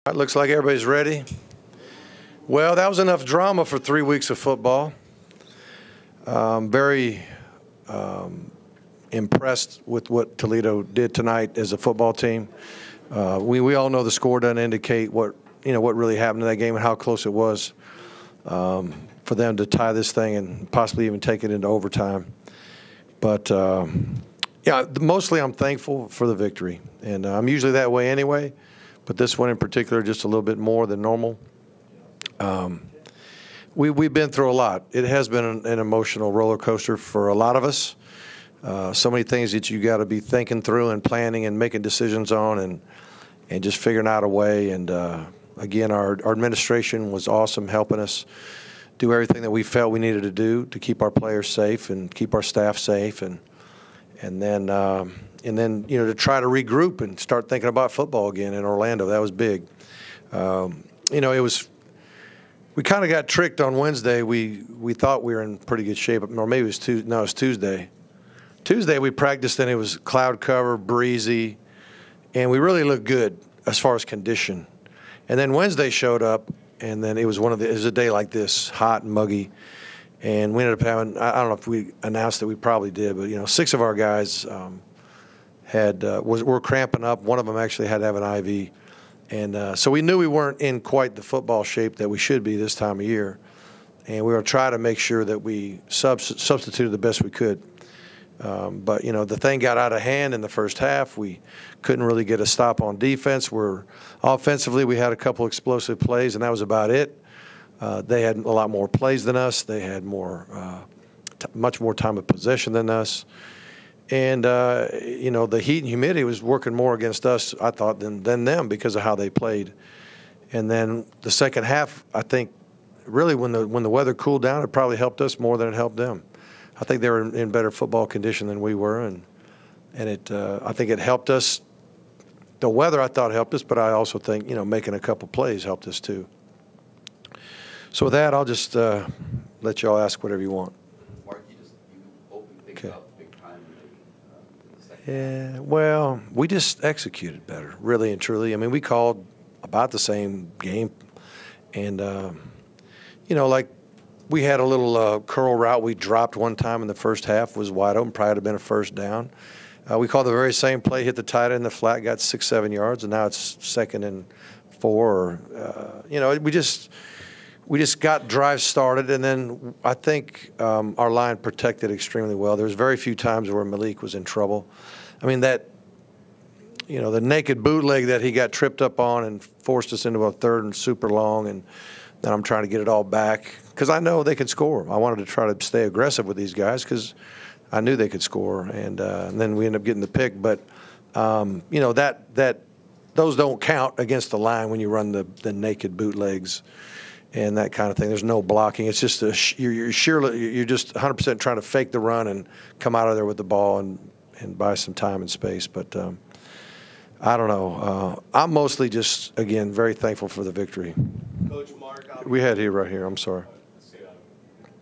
It looks like everybody's ready. Well, that was enough drama for 3 weeks of football. Very impressed with what Toledo did tonight as a football team. We all know the score doesn't indicate what really happened in that game and how close it was for them to tie this thing and possibly even take it into overtime. But yeah, mostly I'm thankful for the victory, and I'm usually that way anyway. But this one in particular, just a little bit more than normal. We've been through a lot. It has been an emotional roller coaster for a lot of us. So many things that you got to be thinking through and planning and making decisions on, and just figuring out a way. And again, our administration was awesome, helping us do everything that we felt we needed to do to keep our players safe and keep our staff safe, and then to try to regroup and start thinking about football again in Orlando. That was big. We kind of got tricked on Wednesday. We thought we were in pretty good shape, or maybe it was Tuesday. No, it was Tuesday. Tuesday we practiced, and it was cloud cover, breezy, and we really looked good as far as condition. And then Wednesday showed up, and then it was a day like this, hot and muggy, and we ended up having, I don't know if we announced it, we probably did, but 6 of our guys were cramping up. One of them actually had to have an IV. And so we knew we weren't in quite the football shape that we should be this time of year. And we were trying to make sure that we substituted the best we could. But the thing got out of hand in the first half. We couldn't really get a stop on defense. Offensively, we had a couple explosive plays, and that was about it. They had a lot more plays than us. They had much more time of possession than us. And, the heat and humidity was working more against us, I thought, than them because of how they played. And then the second half, I think, really when the weather cooled down, it probably helped us more than it helped them. I think they were in better football condition than we were, and I think it helped us. The weather, I thought, helped us, but I also think, making a couple plays helped us too. So with that, I'll just let you all ask whatever you want. Mark, you opened things up. Yeah, well, we just executed better, really and truly. I mean, we called about the same game. And, like we had a little curl route we dropped one time in the first half, was wide open, probably would have been a first down. We called the very same play, hit the tight end in the flat, got 6-7 yards, and now it's 2nd and 4. We just got drives started, and then I think our line protected extremely well. There's very few times where Malik was in trouble. I mean, the naked bootleg that he got tripped up on and forced us into a 3rd and super long, and then I'm trying to get it all back because I know they could score. I wanted to try to stay aggressive with these guys because I knew they could score, and then we ended up getting the pick. But those don't count against the line when you run the naked bootlegs and that kind of thing. There's no blocking. It's just you're just 100% trying to fake the run and come out of there with the ball and buy some time and space. But I don't know. I'm mostly just, again, very thankful for the victory. Coach Mark, we had here right here. I'm sorry.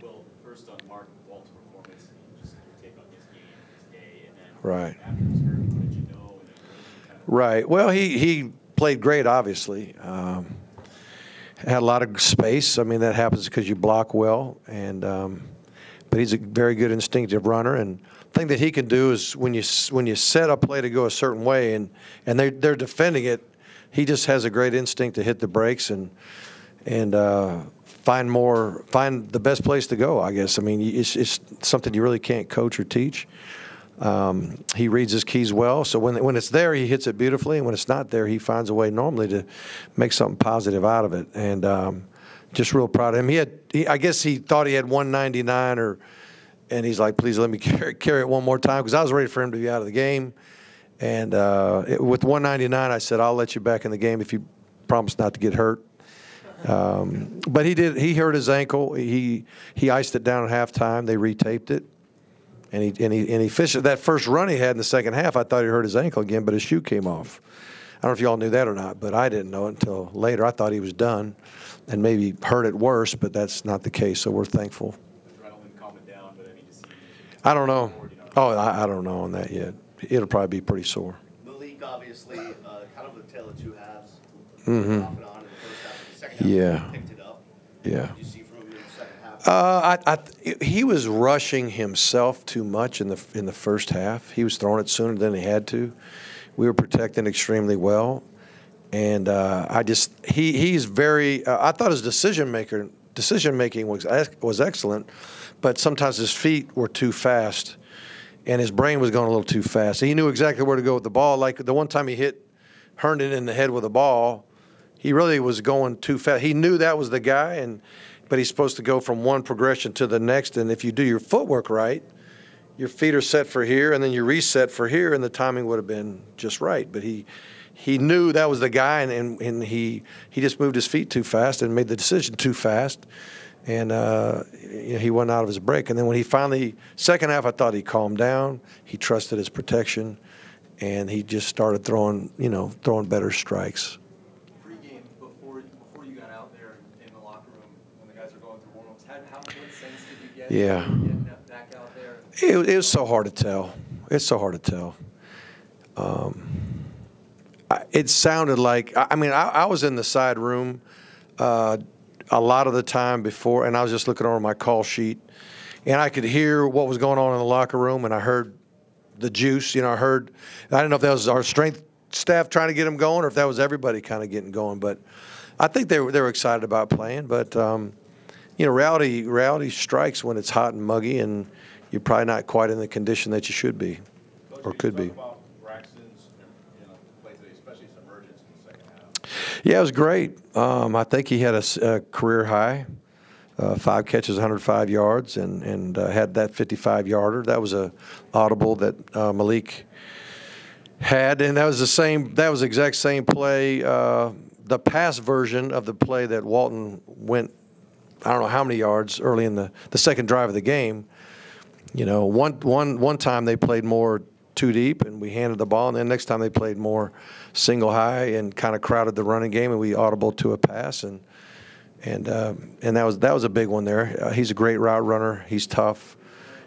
Well, first on Mark Walt's performance, just your take on his game, his day, and then right. After his hurt, what did you know? Right. Well, he played great, obviously. Had a lot of space. I mean, that happens because you block well, and but he's a very good instinctive runner. And the thing that he can do is when you set a play to go a certain way, and they're defending it, he just has a great instinct to hit the brakes and find the best place to go, I guess. I mean, it's something you really can't coach or teach. He reads his keys well, so when it's there, he hits it beautifully, and when it's not there, he finds a way normally to make something positive out of it. And just real proud of him. I guess he thought he had 199, and he's like, please let me carry it one more time, because I was ready for him to be out of the game. And with 199, I said, I'll let you back in the game if you promise not to get hurt. But he did. He hurt his ankle. He iced it down at halftime. They retaped it. And he fished that first run he had in the second half. I thought he hurt his ankle again, but his shoe came off. I don't know if y'all knew that or not, but I didn't know it until later. I thought he was done and maybe hurt it worse, but that's not the case, so we're thankful. Adrenaline calming down, but I mean, to see I don't know. I don't know on that yet. It'll probably be pretty sore. Malik, obviously, kind of a tale of two halves. Mm-hmm. Yeah. Picked it up. Yeah. Did you see from him in the second half? He was rushing himself too much in the first half. He was throwing it sooner than he had to. We were protecting extremely well, and he's very. I thought his decision making was excellent, but sometimes his feet were too fast, and his brain was going a little too fast. He knew exactly where to go with the ball. Like the one time he hit Herndon in the head with a ball, he really was going too fast. He knew that was the guy, but he's supposed to go from one progression to the next. And if you do your footwork right, your feet are set for here, and then you reset for here, and the timing would have been just right. But he knew that was the guy, and he just moved his feet too fast and made the decision too fast, and he went out of his break. And then when he finally, second half, I thought he calmed down. He trusted his protection, and he just started throwing better strikes. Pre-game, before you got out there in the locker room when the guys are going through warm-ups, what sense did you get? Yeah. Getting back out there? It was so hard to tell. It's so hard to tell. It sounded like, I was in the side room a lot of the time before, and I was just looking over my call sheet, and I could hear what was going on in the locker room, and I heard the juice. I didn't know if that was our strength staff trying to get him going or if that was everybody kind of getting going. But I think they were excited about playing. But, reality strikes when it's hot and muggy, and you're probably not quite in the condition that you should be or could be. Yeah, it was great. I think he had a career high, 5 catches, 105 yards, and had that 55-yarder. That was a audible that Malik had, and that was the exact same play, the pass version of the play that Walton went, I don't know how many yards early in the second drive of the game. One time they played more two deep, and we handed the ball, and then next time they played more single high and kind of crowded the running game, and we audible to a pass, and that was a big one there. He's a great route runner. He's tough.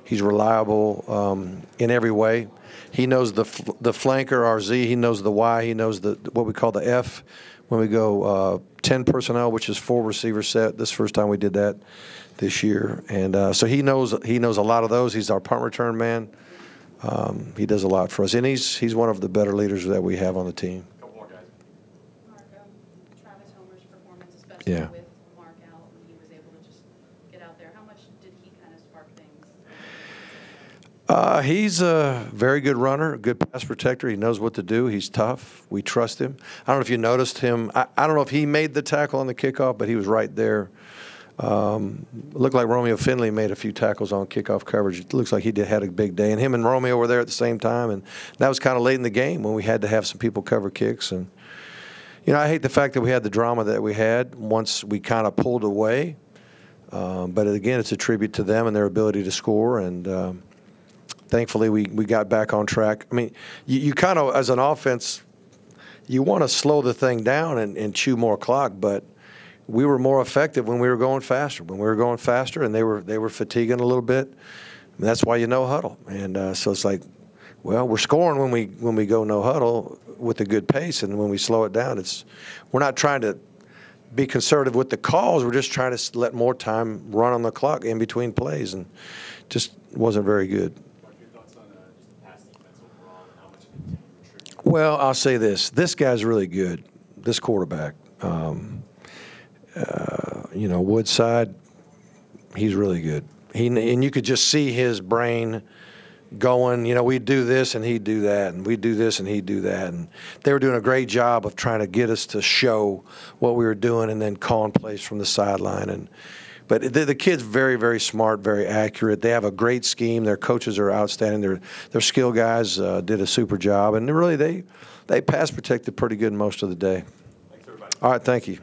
He's reliable in every way. He knows the flanker, our Z. He knows the Y. He knows what we call the F when we go 10 personnel, which is 4 receiver set. This is the first time we did that this year, and so he knows a lot of those. He's our punt return man. He does a lot for us, and he's one of the better leaders that we have on the team. Couple more guys. Mark, Travis Homer's performance, especially Yeah. with Mark out, when he was able to just get out there, how much did he kind of spark things? He's a very good runner, a good pass protector. He knows what to do. He's tough. We trust him. I don't know if you noticed him. I don't know if he made the tackle on the kickoff, but he was right there. Looked like Romeo Finley made a few tackles on kickoff coverage. It looks like he had a big day. And him and Romeo were there at the same time. And that was kind of late in the game when we had to have some people cover kicks. And, I hate the fact that we had the drama that we had once we kind of pulled away. But, again, it's a tribute to them and their ability to score. And thankfully we got back on track. You kind of, as an offense, you want to slow the thing down and chew more clock, but we were more effective when we were going faster. When we were going faster, and they were fatiguing a little bit, and that's why you no huddle. And so it's like, well, we're scoring when we go no huddle with a good pace, and when we slow it down, we're not trying to be conservative with the calls. We're just trying to let more time run on the clock in between plays, and just wasn't very good. What are your thoughts on just the pass defense overall and how much it can contribute? Well, I'll say this: this guy's really good. This quarterback. Woodside, he's really good. And you could just see his brain going, we'd do this and he'd do that, and we'd do this and he'd do that. And they were doing a great job of trying to get us to show what we were doing and then calling plays from the sideline. But the kid's very, very smart, very accurate. They have a great scheme. Their coaches are outstanding. Their skill guys did a super job. And really, they pass protected pretty good most of the day. Thanks, everybody. All right, thank you.